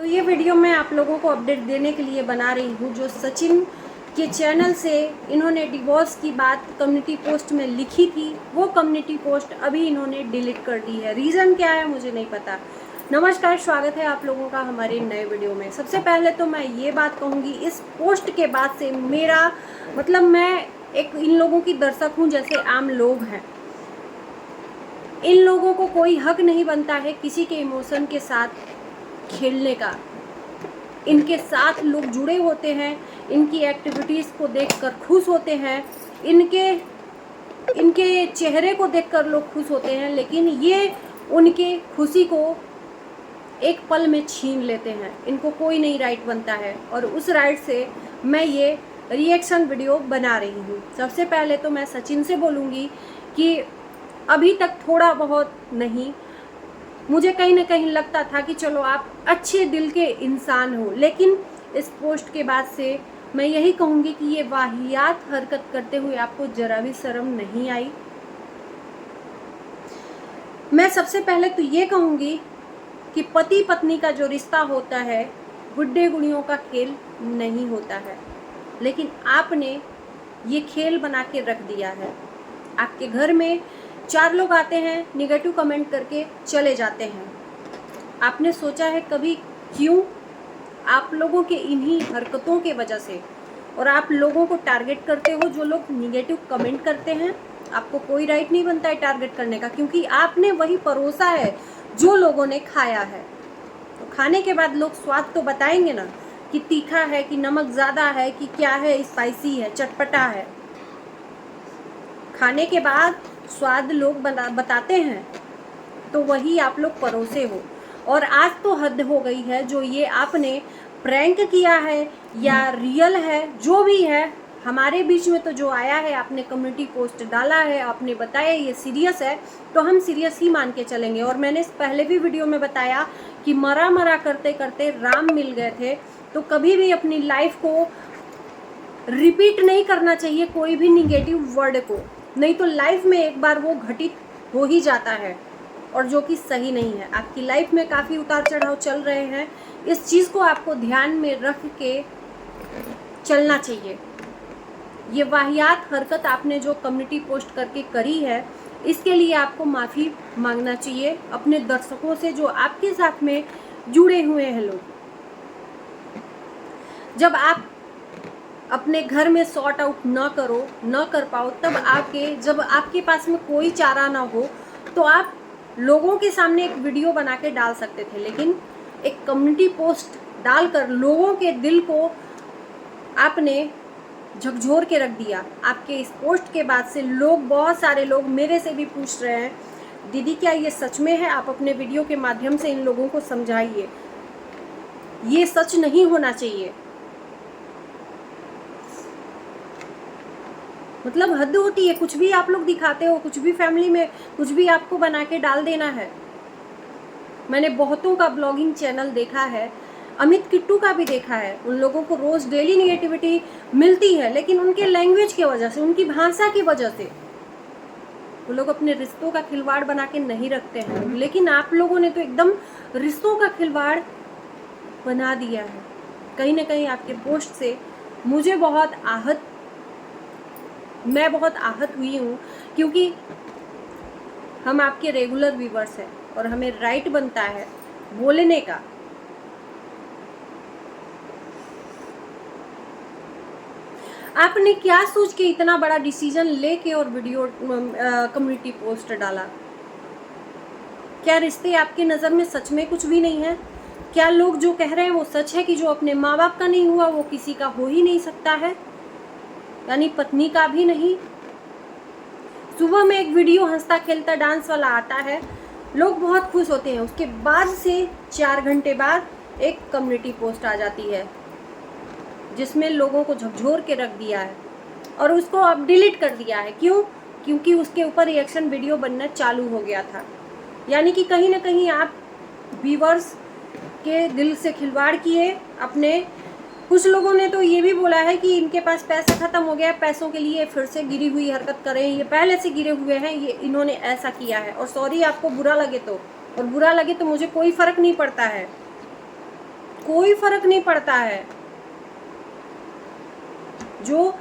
ये वीडियो मैं आप लोगों को अपडेट देने के लिए बना रही हूँ। जो सचिन के चैनल से इन्होंने डिवोर्स की बात कम्युनिटी पोस्ट में लिखी थी, वो कम्युनिटी पोस्ट अभी इन्होंने डिलीट कर दी है। रीज़न क्या है मुझे नहीं पता। नमस्कार, स्वागत है आप लोगों का हमारे नए वीडियो में। सबसे पहले तो मैं ये बात कहूँगी, इस पोस्ट के बाद से मेरा मतलब मैं एक इन लोगों की दर्शक हूँ जैसे आम लोग हैं। इन लोगों को कोई हक नहीं बनता है किसी के इमोशन के साथ खेलने का। इनके साथ लोग जुड़े होते हैं, इनकी एक्टिविटीज़ को देखकर खुश होते हैं, इनके चेहरे को देखकर लोग खुश होते हैं, लेकिन ये उनके खुशी को एक पल में छीन लेते हैं। इनको कोई नहीं राइट बनता है और उस राइट से मैं ये रिएक्शन वीडियो बना रही हूँ। सबसे पहले तो मैं सचिन से बोलूँगी कि अभी तक थोड़ा बहुत नहीं, मुझे कहीं ना कहीं लगता था कि चलो आप अच्छे दिल के इंसान हो, लेकिन इस पोस्ट के बाद से मैं यही कहूँगी कि ये वाहियात हरकत करते हुए आपको जरा भी शर्म नहीं आई। मैं सबसे पहले तो ये कहूँगी कि पति पत्नी का जो रिश्ता होता है गुड्डे गुड़ियों का खेल नहीं होता है, लेकिन आपने ये खेल बना के रख दिया है। आपके घर में 4 लोग आते हैं, निगेटिव कमेंट करके चले जाते हैं। आपने सोचा है कभी क्यों आप लोगों के इन्हीं हरकतों के वजह से, और आप लोगों को टारगेट करते हो जो लोग निगेटिव कमेंट करते हैं? आपको कोई राइट नहीं बनता है टारगेट करने का, क्योंकि आपने वही परोसा है जो लोगों ने खाया है। तो खाने के बाद लोग स्वाद तो बताएंगे ना कि तीखा है, कि नमक ज़्यादा है, कि क्या है, स्पाइसी है, चटपटा है। खाने के बाद स्वाद लोग बताते हैं, तो वही आप लोग परोसे हो। और आज तो हद हो गई है, जो ये आपने प्रैंक किया है या रियल है, जो भी है हमारे बीच में तो जो आया है, आपने कम्युनिटी पोस्ट डाला है, आपने बताया ये सीरियस है, तो हम सीरियस ही मान के चलेंगे। और मैंने पहले भी वीडियो में बताया कि मरा मरा करते करते राम मिल गए थे। तो कभी भी अपनी लाइफ को रिपीट नहीं करना चाहिए कोई भी निगेटिव वर्ड को, नहीं तो लाइफ में एक बार वो घटित हो ही जाता है, और जो कि सही नहीं है। आपकी लाइफ में काफ़ी उतार चढ़ाव चल रहे हैं, इस चीज़ को आपको ध्यान में रख के चलना चाहिए। ये वाहियात हरकत आपने जो कम्युनिटी पोस्ट करके करी है, इसके लिए आपको माफ़ी मांगना चाहिए अपने दर्शकों से जो आपके साथ में जुड़े हुए हैं लोग। जब आप अपने घर में सॉर्ट आउट न कर पाओ, तब जब आपके पास में कोई चारा ना हो, तो आप लोगों के सामने एक वीडियो बना के डाल सकते थे, लेकिन एक कम्युनिटी पोस्ट डालकर लोगों के दिल को आपने झकझोर के रख दिया। आपके इस पोस्ट के बाद से बहुत सारे लोग मेरे से भी पूछ रहे हैं, दीदी क्या ये सच में है? आप अपने वीडियो के माध्यम से इन लोगों को समझाइए, ये सच नहीं होना चाहिए। मतलब हद होती है, कुछ भी आप लोग दिखाते हो, कुछ भी फैमिली में कुछ भी आपको बना के डाल देना है। मैंने बहुतों का ब्लॉगिंग चैनल देखा है, अमित किट्टू का भी देखा है। उन लोगों को रोज़ डेली निगेटिविटी मिलती है, लेकिन उनके लैंग्वेज की वजह से, उनकी भाषा की वजह से वो लोग अपने रिश्तों का खिलवाड़ बना के नहीं रखते हैं। लेकिन आप लोगों ने तो एकदम रिश्तों का खिलवाड़ बना दिया है। कहीं ना कहीं आपके पोस्ट से मैं बहुत आहत हुई हूँ, क्योंकि हम आपके रेगुलर व्यूवर्स हैं और हमें राइट बनता है बोलने का। आपने क्या सोच के इतना बड़ा डिसीजन लेके और वीडियो कम्युनिटी पोस्ट डाला? क्या रिश्ते आपके नज़र में सच में कुछ भी नहीं है? क्या लोग जो कह रहे हैं वो सच है कि जो अपने माँ बाप का नहीं हुआ वो किसी का हो ही नहीं सकता है, यानी पत्नी का भी नहीं? सुबह में एक वीडियो हंसता खेलता डांस वाला आता है, लोग बहुत खुश होते हैं, उसके बाद से 4 घंटे बाद एक कम्युनिटी पोस्ट आ जाती है जिसमें लोगों को झकझोर के रख दिया है और उसको अब डिलीट कर दिया है। क्यों? क्योंकि उसके ऊपर रिएक्शन वीडियो बनना चालू हो गया था। यानी कि कहीं ना कहीं आप व्यूअर्स के दिल से खिलवाड़ किए अपने। कुछ लोगों ने तो ये भी बोला है कि इनके पास पैसा ख़त्म हो गया, पैसों के लिए फिर से गिरी हुई हरकत करें, ये पहले से गिरे हुए हैं, ये इन्होंने ऐसा किया है। और सॉरी, आपको बुरा लगे तो, और बुरा लगे तो मुझे कोई फ़र्क नहीं पड़ता है, कोई फर्क नहीं पड़ता है। जो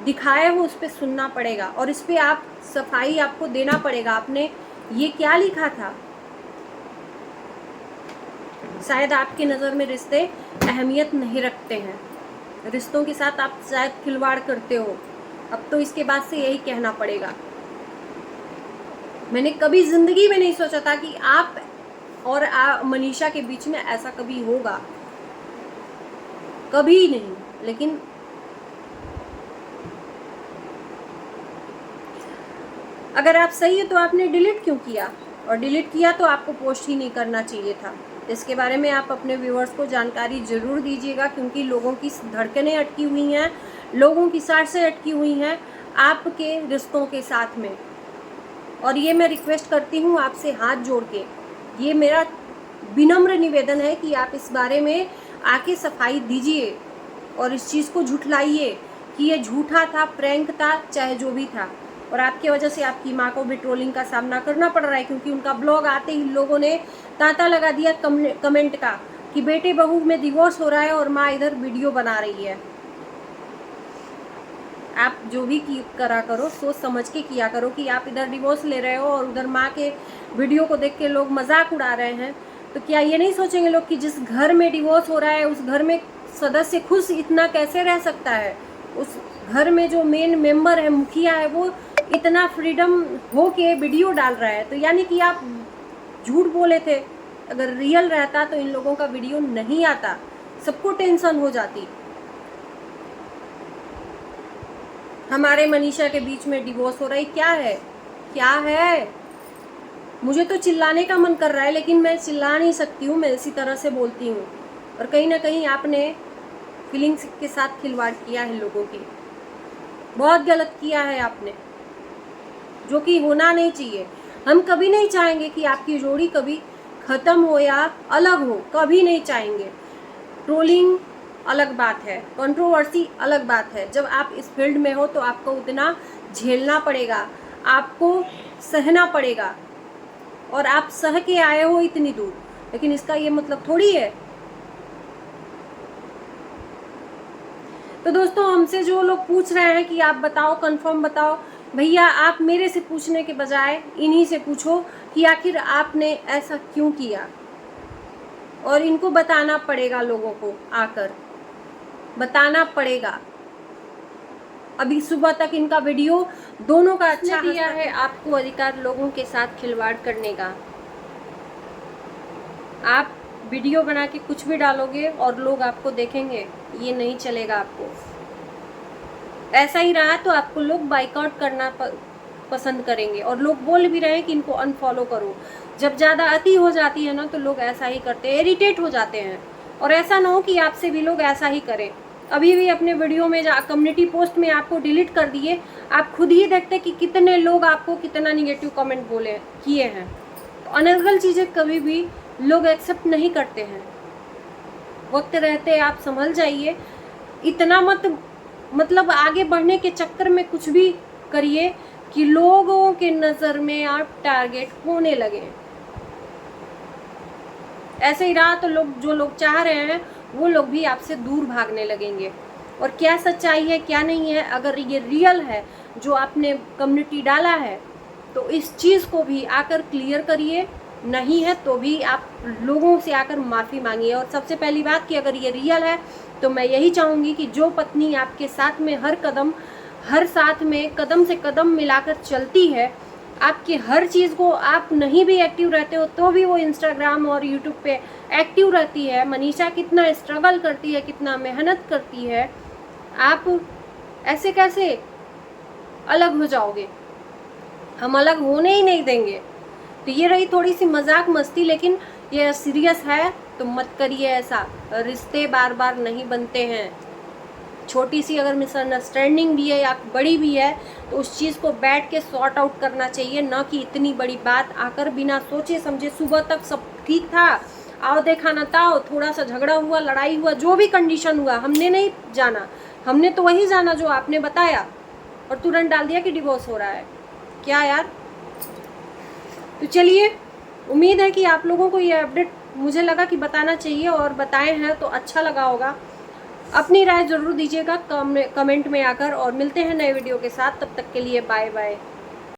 दिखाया हो उस पर सुनना पड़ेगा और इस पे आप सफाई आपको देना पड़ेगा। आपने ये क्या लिखा था? शायद आपकी नज़र में रिश्ते अहमियत नहीं रखते हैं, रिश्तों के साथ आप शायद खिलवाड़ करते हो। अब तो इसके बाद से यही कहना पड़ेगा। मैंने कभी जिंदगी में नहीं सोचा था कि आप और मनीषा के बीच में ऐसा कभी होगा, कभी नहीं। लेकिन अगर आप सही है तो आपने डिलीट क्यों किया? और डिलीट किया तो आपको पोस्ट ही नहीं करना चाहिए था। इसके बारे में आप अपने व्यूअर्स को जानकारी ज़रूर दीजिएगा, क्योंकि लोगों की धड़कनें अटकी हुई हैं, लोगों की सांसें अटकी हुई हैं आपके रिश्तों के साथ में। और ये मैं रिक्वेस्ट करती हूँ आपसे हाथ जोड़ के, ये मेरा विनम्र निवेदन है कि आप इस बारे में आके सफाई दीजिए और इस चीज़ को झुठलाइए कि ये झूठा था, प्रैंक था, चाहे जो भी था। और आपकी वजह से आपकी माँ को भी ट्रोलिंग का सामना करना पड़ रहा है, क्योंकि उनका ब्लॉग आते ही लोगों ने तांता लगा दिया कमेंट का कि बेटे बहू में डिवोर्स हो रहा है और माँ इधर वीडियो बना रही है। आप जो भी करा करो सोच समझ के किया करो कि आप इधर डिवोर्स ले रहे हो और उधर माँ के वीडियो को देख के लोग मजाक उड़ा रहे हैं। तो क्या ये नहीं सोचेंगे लोग कि जिस घर में डिवोर्स हो रहा है उस घर में सदस्य खुश इतना कैसे रह सकता है? उस घर में जो मेन मेंबर है, मुखिया है, वो इतना फ्रीडम हो के वीडियो डाल रहा है। तो यानी कि आप झूठ बोले थे। अगर रियल रहता तो इन लोगों का वीडियो नहीं आता, सबको टेंशन हो जाती। हमारे मनीषा के बीच में डिवोर्स हो रहा है, क्या है? क्या है? मुझे तो चिल्लाने का मन कर रहा है, लेकिन मैं चिल्ला नहीं सकती हूँ, मैं इसी तरह से बोलती हूँ। और कहीं ना कहीं आपने फीलिंग्स के साथ खिलवाड़ किया है लोगों की, बहुत गलत किया है आपने, जो कि होना नहीं चाहिए। हम कभी नहीं चाहेंगे कि आपकी जोड़ी कभी ख़त्म हो या अलग हो, कभी नहीं चाहेंगे। ट्रोलिंग अलग बात है, कंट्रोवर्सी अलग बात है। जब आप इस फील्ड में हो तो आपको उतना झेलना पड़ेगा, आपको सहना पड़ेगा, और आप सह के आए हो इतनी दूर। लेकिन इसका ये मतलब थोड़ी है। तो दोस्तों, हमसे जो लोग पूछ रहे हैं कि आप बताओ, कंफर्म बताओ, भैया आप मेरे से पूछने के बजाय इन्हीं से पूछो कि आखिर आपने ऐसा क्यों किया। और इनको बताना पड़ेगा, लोगों को आकर बताना पड़ेगा। अभी सुबह तक इनका वीडियो दोनों का अच्छा दिया है। आपको अधिकार लोगों के साथ खिलवाड़ करने का। आप वीडियो बना के कुछ भी डालोगे और लोग आपको देखेंगे, ये नहीं चलेगा। आपको ऐसा ही रहा तो आपको लोग बाइकआउट करना पसंद करेंगे, और लोग बोल भी रहे हैं कि इनको अनफॉलो करो। जब ज़्यादा अति हो जाती है ना तो लोग ऐसा ही करते हैं, इरिटेट हो जाते हैं। और ऐसा ना हो कि आपसे भी लोग ऐसा ही करें। अभी भी अपने वीडियो में कम्युनिटी पोस्ट में आपको डिलीट कर दिए, आप खुद ही देखते कि कितने लोग आपको कितना निगेटिव कमेंट बोले किए हैं। तो अनर्गल चीज़ें कभी भी लोग एक्सेप्ट नहीं करते हैं। वक्त रहते आप संभल जाइए, इतना मतलब आगे बढ़ने के चक्कर में कुछ भी करिए कि लोगों के नज़र में आप टारगेट होने लगे। ऐसे ही रहा तो जो लोग चाह रहे हैं वो लोग भी आपसे दूर भागने लगेंगे। और क्या सच्चाई है क्या नहीं है, अगर ये रियल है जो आपने कम्युनिटी डाला है तो इस चीज़ को भी आकर क्लियर करिए। नहीं है तो भी आप लोगों से आकर माफ़ी मांगिए। और सबसे पहली बात कि अगर ये रियल है तो मैं यही चाहूँगी कि जो पत्नी आपके साथ में हर साथ में कदम से कदम मिलाकर चलती है, आपकी हर चीज़ को, आप नहीं भी एक्टिव रहते हो तो भी वो इंस्टाग्राम और यूट्यूब पे एक्टिव रहती है। मनीषा कितना स्ट्रगल करती है, कितना मेहनत करती है, आप ऐसे कैसे अलग हो जाओगे? हम अलग होने ही नहीं देंगे। तो ये रही थोड़ी सी मजाक मस्ती, लेकिन ये सीरियस है तो मत करिए ऐसा। रिश्ते बार बार नहीं बनते हैं। छोटी सी अगर मिसअंडरस्टैंडिंग भी है या बड़ी भी है तो उस चीज़ को बैठ के सॉर्ट आउट करना चाहिए, ना कि इतनी बड़ी बात आकर बिना सोचे समझे। सुबह तक सब ठीक था, आओ देखा ना ताओ, थोड़ा सा झगड़ा हुआ, लड़ाई हुआ, जो भी कंडीशन हुआ हमने नहीं जाना, हमने तो वही जाना जो आपने बताया, और तुरंत डाल दिया कि डिवोर्स हो रहा है। क्या यार। तो चलिए, उम्मीद है कि आप लोगों को ये अपडेट मुझे लगा कि बताना चाहिए और बताए हैं तो अच्छा लगा होगा। अपनी राय ज़रूर दीजिएगा कमेंट में आकर, और मिलते हैं नए वीडियो के साथ। तब तक के लिए बाय बाय।